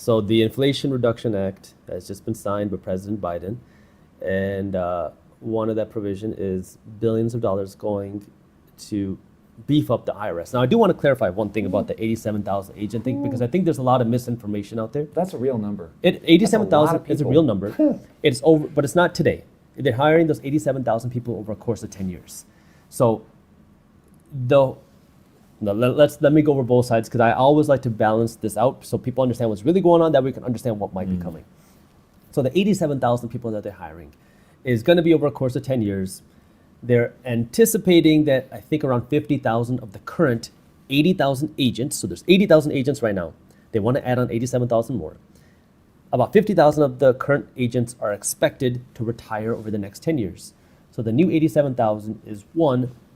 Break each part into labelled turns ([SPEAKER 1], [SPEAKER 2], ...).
[SPEAKER 1] So the Inflation Reduction Act has just been signed by President Biden, and one of that provision is billions of dollars going to beef up the IRS. Now, I do want to clarify one thing about the 87,000 agent thing, because I think there's a lot of misinformation out there.
[SPEAKER 2] That's a real number.
[SPEAKER 1] 87,000 is a real number. It's over, but it's not today. They're hiring those 87,000 people over a course of 10 years. So let me go over both sides, because I always like to balance this out so people understand what's really going on, that we can understand what might be coming. So the 87,000 people that they're hiring is going to be over a course of 10 years. They're anticipating that I think around 50,000 of the current 80,000 agents, so there's 80,000 agents right now, they want to add on 87,000 more. About 50,000 of the current agents are expected to retire over the next 10 years. So the new 87,000 is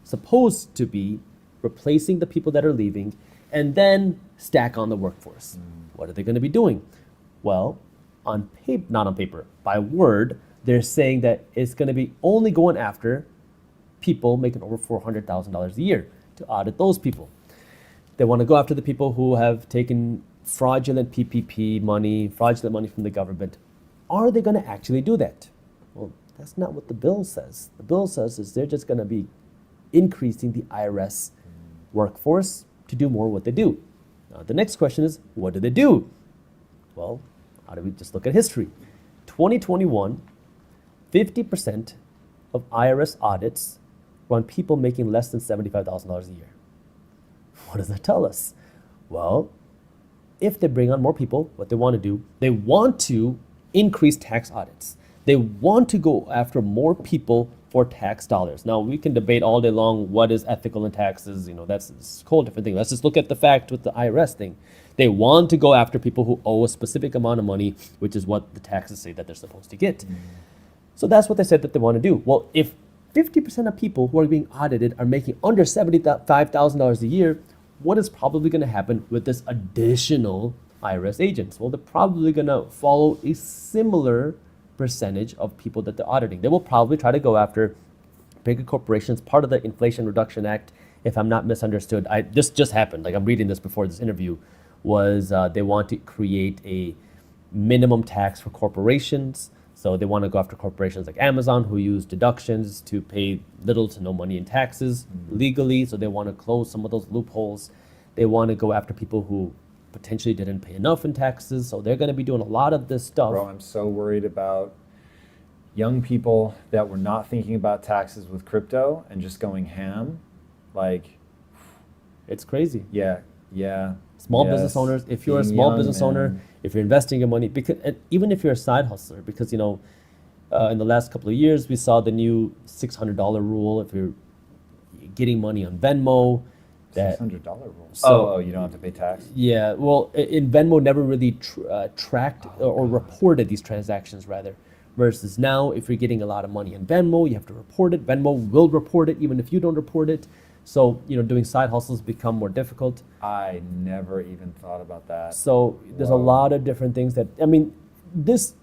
[SPEAKER 1] supposed to be replacing the people that are leaving and then stack on the workforce. What are they going to be doing? Well, not on paper, by word, they're saying that it's going to be only going after people making over $400,000 a year to audit those people. They want to go after the people who have taken fraudulent PPP money, fraudulent money from the government. Are they going to actually do that? Well, that's not what the bill says. The bill says is they're just going to be increasing the IRS workforce to do more what they do. Now, the next question is, what do they do? Well, how do we just look at history? 2021, 50% of IRS audits were on people making less than $75,000 a year. What does that tell us? Well, if they bring on more people, what they want to do, they want to increase tax audits. They want to go after more people for tax dollars. Now, we can debate all day long what is ethical in taxes. That's a whole different thing. Let's just look at the fact with the IRS thing. They want to go after people who owe a specific amount of money, which is what the taxes say that they're supposed to get. So that's what they said that they want to do. Well, if 50% of people who are being audited are making under $75,000 a year, what is probably going to happen with this additional IRS agents? Well, they're probably going to follow a similar percentage of people that they're auditing. They will probably try to go after bigger corporations. Part of the Inflation Reduction Act, if I'm not misunderstood, this just happened, like I'm reading this before this interview, was they want to create a minimum tax for corporations. So they want to go after corporations like Amazon, who use deductions to pay little to no money in taxes legally. So they want to close some of those loopholes. They want to go after people who potentially didn't pay enough in taxes. So they're going to be doing a lot of this stuff.
[SPEAKER 2] Bro, I'm so worried about young people that were not thinking about taxes with crypto and just going ham. Like,
[SPEAKER 1] it's crazy.
[SPEAKER 2] Yeah.
[SPEAKER 1] Small business owners, if you're a small business owner, if you're investing your money, because even if you're a side hustler, because in the last couple of years we saw the new $600 rule. If you're getting money on Venmo, that
[SPEAKER 2] $600 rule. So, you don't have to pay tax.
[SPEAKER 1] Yeah, well, in Venmo never really tracked or reported these transactions rather. Versus now, if you're getting a lot of money in Venmo, you have to report it. Venmo will report it even if you don't report it. So, doing side hustles become more difficult.
[SPEAKER 2] I never even thought about that.
[SPEAKER 1] So there's a lot of different things this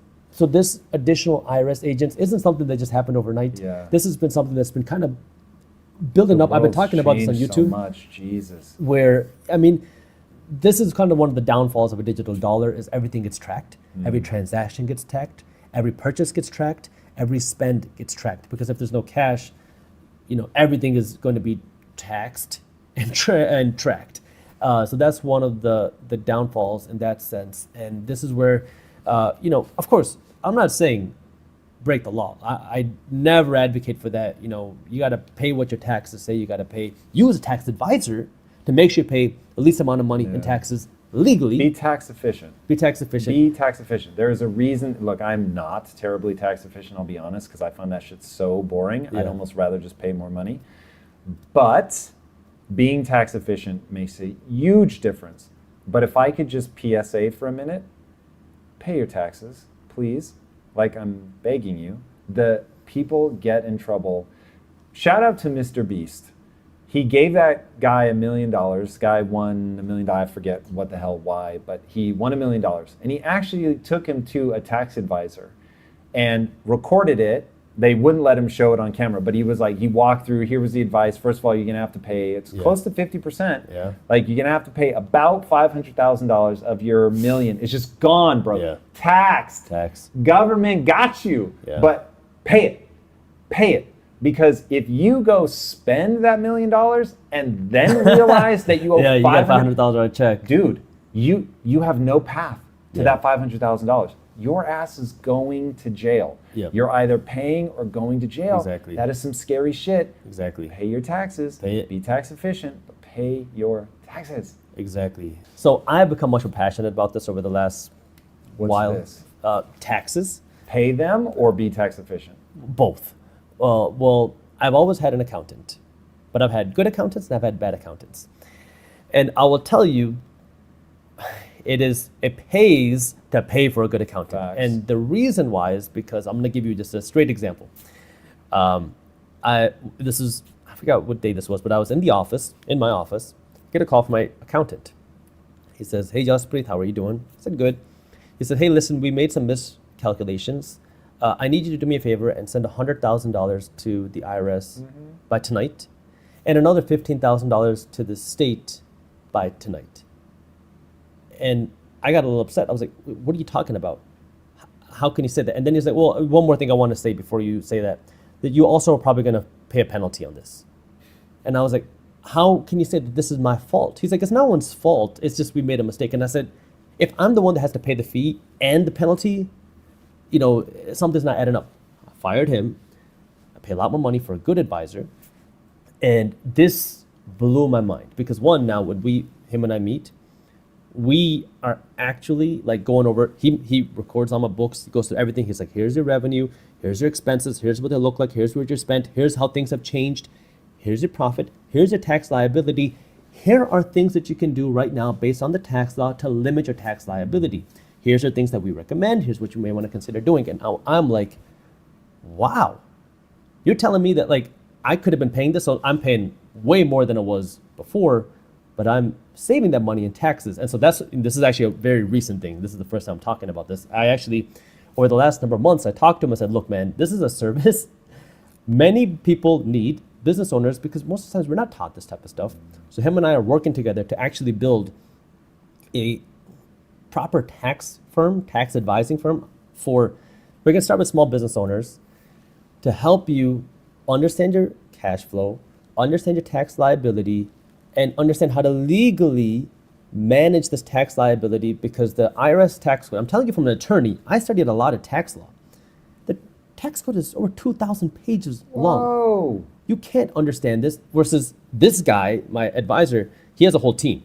[SPEAKER 1] additional IRS agents isn't something that just happened overnight.
[SPEAKER 2] Yeah.
[SPEAKER 1] This has been something that's been kind of building up. I've been talking about this on YouTube.
[SPEAKER 2] So much, Jesus.
[SPEAKER 1] Where, this is kind of one of the downfalls of a digital dollar is everything gets tracked. Every transaction gets tracked. Every purchase gets tracked. Every spend gets tracked. Because if there's no cash, everything is going to be taxed and tracked. So that's one of the downfalls in that sense. And this is where, of course, I'm not saying break the law. I never advocate for that. You got to pay what your taxes say. You got to pay. Use a tax advisor to make sure you pay the least amount of money in taxes legally.
[SPEAKER 2] Be tax efficient. There is a reason. Look, I'm not terribly tax efficient, I'll be honest, because I find that shit so boring. Yeah. I'd almost rather just pay more money. But being tax efficient makes a huge difference. But if I could just PSA for a minute, pay your taxes, please. Like, I'm begging you. The people get in trouble. Shout out to Mr. Beast. He gave that guy $1 million. Guy won $1 million. I forget what the hell why, but he won $1 million. And he actually took him to a tax advisor and recorded it they wouldn't let him show it on camera, but he was like, he walked through, here was the advice. First of all, you're going to have to pay, it's close to 50%.
[SPEAKER 1] Yeah.
[SPEAKER 2] Like, you're going to have to pay about $500,000 of your million. It's just gone, bro.
[SPEAKER 1] Yeah.
[SPEAKER 2] Taxed. Government got you.
[SPEAKER 1] Yeah.
[SPEAKER 2] But pay it. Pay it. Because if you go spend that $1 million and then realize that you owe
[SPEAKER 1] you got $500,000 check.
[SPEAKER 2] Dude, you have no path to that $500,000. Your ass is going to jail.
[SPEAKER 1] Yep.
[SPEAKER 2] You're either paying or going to jail.
[SPEAKER 1] Exactly.
[SPEAKER 2] That is some scary shit.
[SPEAKER 1] Exactly.
[SPEAKER 2] Pay your taxes.
[SPEAKER 1] Pay it.
[SPEAKER 2] Be tax efficient, but pay your taxes.
[SPEAKER 1] Exactly. So I've become much more passionate about this over the last while.
[SPEAKER 2] This?
[SPEAKER 1] Taxes.
[SPEAKER 2] Pay them or be tax efficient?
[SPEAKER 1] Both. Well, I've always had an accountant, but I've had good accountants and I've had bad accountants. And I will tell you, it pays to pay for a good accountant.
[SPEAKER 2] Facts.
[SPEAKER 1] And the reason why is because I'm going to give you just a straight example. I forgot what day this was, but I was in my office, get a call from my accountant. He says, "Hey, Jaspreet, how are you doing?" I said, "Good." He said, "Hey, listen, we made some miscalculations. I need you to do me a favor and send $100,000 to the IRS by tonight, and another $15,000 to the state by tonight." And I got a little upset. I was like, "What are you talking about? How can you say that?" And then he's like, "Well, one more thing I want to say before you say that you also are probably going to pay a penalty on this." And I was like, "How can you say that this is my fault?" He's like, "It's no one's fault. It's just we made a mistake." And I said, "If I'm the one that has to pay the fee and the penalty, something's not adding up." I fired him. I pay a lot more money for a good advisor. And this blew my mind because one, now when him and I meet, we are actually like going over, he records all my books, he goes through everything. He's like, "Here's your revenue, here's your expenses, here's what they look like, here's what you're spent, here's how things have changed, here's your profit, here's your tax liability. Here are things that you can do right now based on the tax law to limit your tax liability. Here's the things that we recommend. Here's what you may want to consider doing." And now I'm like, wow, you're telling me that like I could have been paying this, so I'm paying way more than it was before, but I'm saving that money in taxes. And so this is actually a very recent thing. This is the first time I'm talking about this. I actually, over the last number of months, I talked to him and said, "Look, man, this is a service many people need, business owners, because most of the times we're not taught this type of stuff." So him and I are working together to actually build a proper tax advising firm we're going to start with small business owners to help you understand your cash flow, understand your tax liability, and understand how to legally manage this tax liability, because the IRS tax code, I'm telling you from an attorney, I studied a lot of tax law. The tax code is over 2,000 pages long.
[SPEAKER 2] Whoa.
[SPEAKER 1] You can't understand this versus this guy, my advisor, he has a whole team.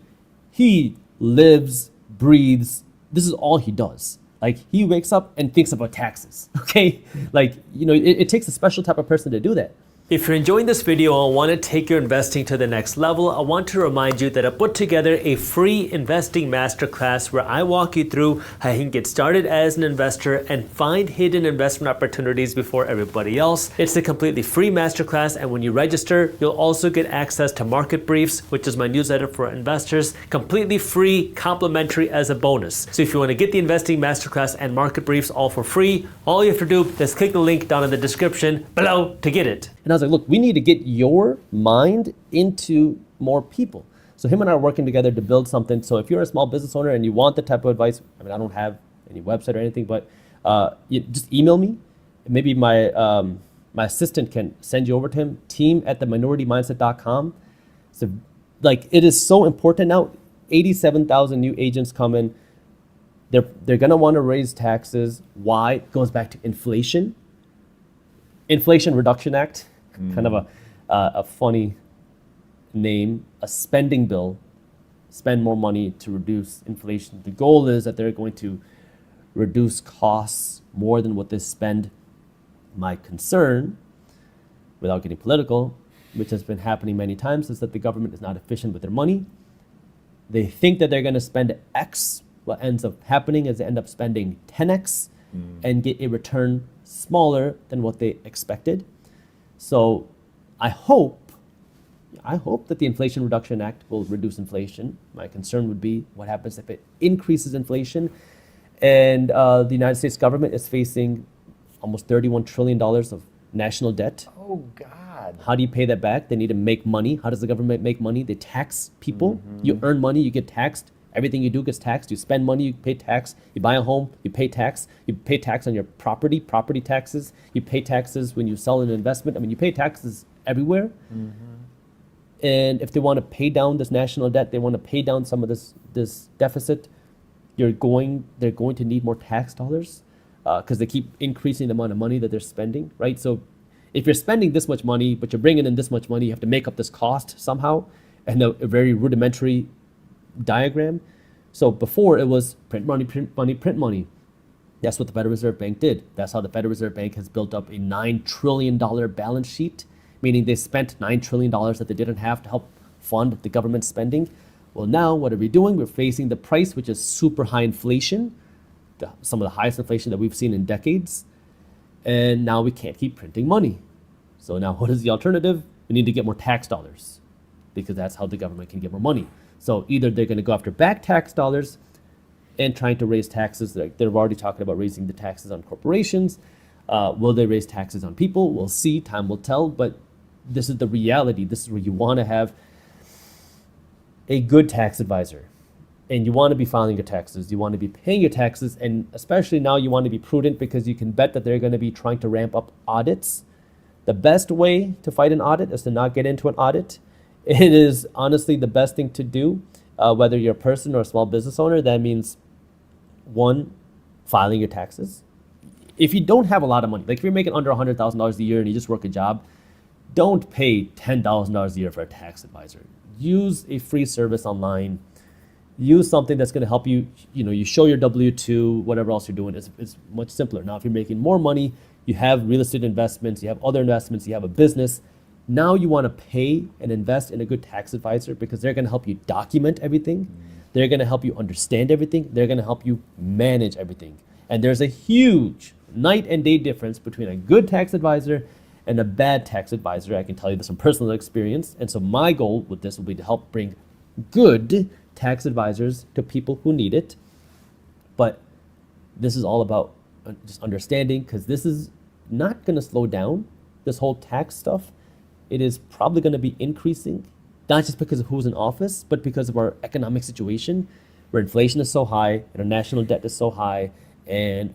[SPEAKER 1] He lives, breathes, this is all he does. Like, he wakes up and thinks about taxes, okay? Like, it takes a special type of person to do that. If you're enjoying this video and want to take your investing to the next level, I want to remind you that I put together a free investing masterclass where I walk you through how you can get started as an investor and find hidden investment opportunities before everybody else. It's a completely free masterclass, and when you register, you'll also get access to Market Briefs, which is my newsletter for investors, completely free, complimentary as a bonus. So if you want to get the investing masterclass and Market Briefs all for free, all you have to do is click the link down in the description below to get it. And I was like, "Look, we need to get your mind into more people." So him and I are working together to build something. So if you're a small business owner and you want the type of advice, I mean, I don't have any website or anything, but you just email me. Maybe my assistant can send you over to him, team@theminoritymindset.com. So like, it is so important now. 87,000 new agents come in. They're going to want to raise taxes. Why? It goes back to inflation. Inflation Reduction Act, kind of a funny name, a spending bill, spend more money to reduce inflation. The goal is that they're going to reduce costs more than what they spend. My concern, without getting political, which has been happening many times, is that the government is not efficient with their money. They think that they're going to spend X. What ends up happening is they end up spending 10X and get a return smaller than what they expected. So I hope that the Inflation Reduction Act will reduce inflation. My concern would be what happens if it increases inflation. And the United States government is facing almost $31 trillion of national debt.
[SPEAKER 2] Oh, God.
[SPEAKER 1] How do you pay that back? They need to make money. How does the government make money? They tax people. You earn money, you get taxed. Everything you do gets taxed. You spend money, you pay tax. You buy a home, you pay tax. You pay tax on your property taxes. You pay taxes when you sell an investment. I mean, you pay taxes everywhere. And if they want to pay down this national debt, they want to pay down some of this deficit, they're going to need more tax dollars because they keep increasing the amount of money that they're spending, right? So if you're spending this much money, but you're bringing in this much money, you have to make up this cost somehow, and a very rudimentary diagram. So before it was print money, print money, print money. That's what the Federal Reserve Bank did. That's how the Federal Reserve Bank has built up a $9 trillion balance sheet, meaning they spent $9 trillion that they didn't have to help fund the government spending. Well, now what are we doing? We're facing the price, which is super high inflation, some of the highest inflation that we've seen in decades. And now we can't keep printing money. So now what is the alternative? We need to get more tax dollars because that's how the government can get more money. So either they're going to go after back tax dollars and trying to raise taxes. They're already talking about raising the taxes on corporations. Will they raise taxes on people? We'll see. Time will tell. But this is the reality. This is where you want to have a good tax advisor. And you want to be filing your taxes. You want to be paying your taxes. And especially now you want to be prudent because you can bet that they're going to be trying to ramp up audits. The best way to fight an audit is to not get into an audit. It is honestly the best thing to do, whether you're a person or a small business owner. That means, one, filing your taxes. If you don't have a lot of money, like if you're making under $100,000 a year and you just work a job, don't pay $10,000 a year for a tax advisor. Use a free service online. Use something that's going to help you. You show your W-2, whatever else you're doing. It's much simpler. Now, if you're making more money, you have real estate investments, you have other investments, you have a business. Now you want to pay and invest in a good tax advisor because they're going to help you document everything. They're going to help you understand everything. They're going to help you manage everything. And there's a huge night and day difference between a good tax advisor and a bad tax advisor. I can tell you this from personal experience. And so my goal with this will be to help bring good tax advisors to people who need it. But this is all about just understanding, because this is not going to slow down, this whole tax stuff. It is probably going to be increasing, not just because of who's in office, but because of our economic situation, where inflation is so high and our national debt is so high and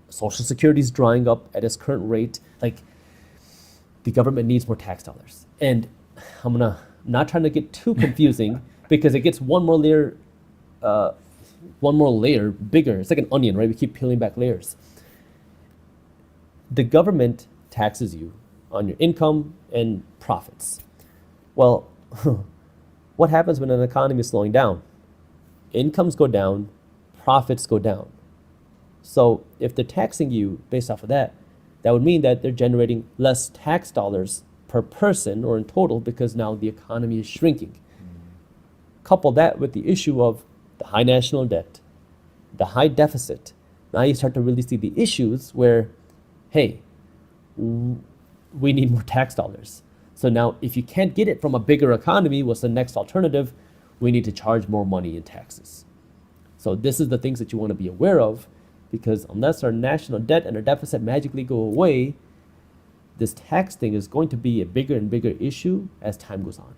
[SPEAKER 1] Social Security is drying up at its current rate. Like, the government needs more tax dollars. And not trying to get too confusing because it gets one more layer bigger. It's like an onion, right? We keep peeling back layers. The government taxes you on your income and profits. Well, what happens when an economy is slowing down? Incomes go down, profits go down. So if they're taxing you based off of that, that would mean that they're generating less tax dollars per person or in total because now the economy is shrinking. Couple that with the issue of the high national debt, the high deficit. Now you start to really see the issues where, hey, we need more tax dollars. So now if you can't get it from a bigger economy, what's the next alternative? We need to charge more money in taxes. So this is the things that you want to be aware of, because unless our national debt and our deficit magically go away, this tax thing is going to be a bigger and bigger issue as time goes on.